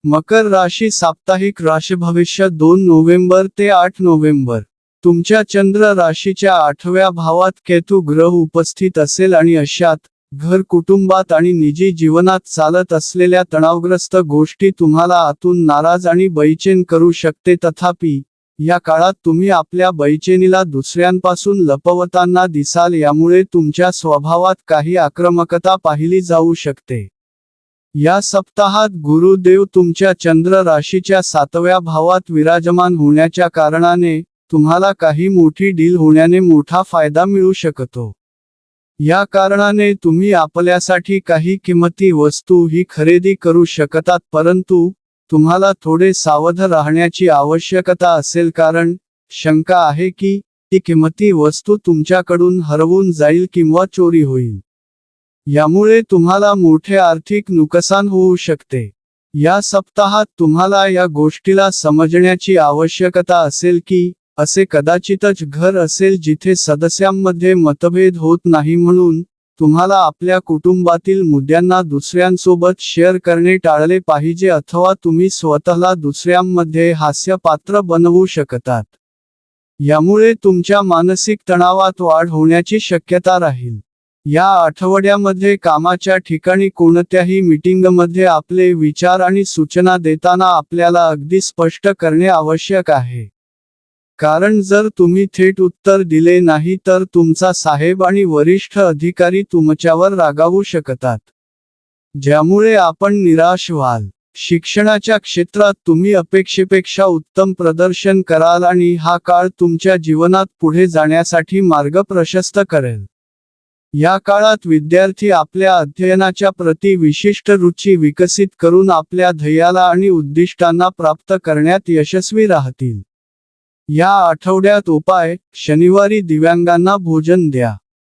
मकर राशी साप्ताहिक राशी भविष्य 2 नोव्हेंबर ते 8 नोव्हेंबर. तुमच्या चंद्र राशीच्या 8व्या भावात केतू ग्रह उपस्थित असेल आणि अशात, घर कुटुंबात आणि निजी जीवनात चालत असलेल्या तणावग्रस्त गोष्टी तुम्हाला आतून नाराज आणि बैचेन करू शकते. तथापि, या काळात तुम्ही आपल्या बैचेनीला दुसऱ्यांपासून लपवताना दिसाल, यामुळे तुमच्या स्वभावात काही आक्रमकता पाहिली जाऊ शकते. या सप्ताहात गुरुदेव तुमच्या चंद्र राशीच्या 7व्या भावात विराजमान होण्याच्या कारणाने, तुम्हाला काही मोठी डील होण्याने मोठा फायदा मिळू शकतो. या कारणाने तुम्ही आपल्यासाठी काही किमती वस्तू ही खरेदी करू शकतात, परंतु तुम्हाला थोडे सावध राहण्याची आवश्यकता असेल, कारण शंका आहे की ती किमती वस्तू तुमच्याकडून हरवून जाईल किंवा चोरी होईल. यामुळे तुम्हाला मोठे आर्थिक नुकसान होऊ शकते. या सप्ताहात तुम्हाला या गोष्टीला समजण्याची आवश्यकता असेल की असे कदाचितच घर असेल जिथे सदस्यांमध्ये मतभेद होत नाही, म्हणून तुम्हाला आपल्या कुटुंबातील मुद्द्यांना दुसऱ्यांसोबत शेअर करणे टाळले पाहिजे, अथवा तुम्ही स्वतःला दुसऱ्यांमध्ये हास्यपात्र बनवू शकतात. यामुळे तुमच्या मानसिक तणावात वाढ होण्याची शक्यता राहील. या आठवड्यामध्ये कामाच्या ठिकाणी कोणत्याही मीटिंगमध्ये आपले विचार आणि सूचना देताना आपल्याला अगदी स्पष्ट करणे आवश्यक आहे. कारण जर तुम्ही थेट उत्तर दिले नाही तर तुमचा साहेब आणि वरिष्ठ अधिकारी तुमच्यावर रागावू शकतात, ज्यामुळे आपण निराश व्हाल. शिक्षणाच्या क्षेत्रात तुम्ही अपेक्षेपेक्षा उत्तम प्रदर्शन कराल आणि हा काळ तुमच्या जीवनात पुढे जाण्यासाठी मार्ग प्रशस्त करेल. या काळात विद्यार्थी आपल्या अध्ययनाच्या प्रति विशिष्ट रुची विकसित करून आपल्या ध्येयाला आणि उद्दिष्टांना प्राप्त करण्यात यशस्वी राहतील. या आठवड्यात उपाय: शनिवारी दिव्यांगांना भोजन द्या.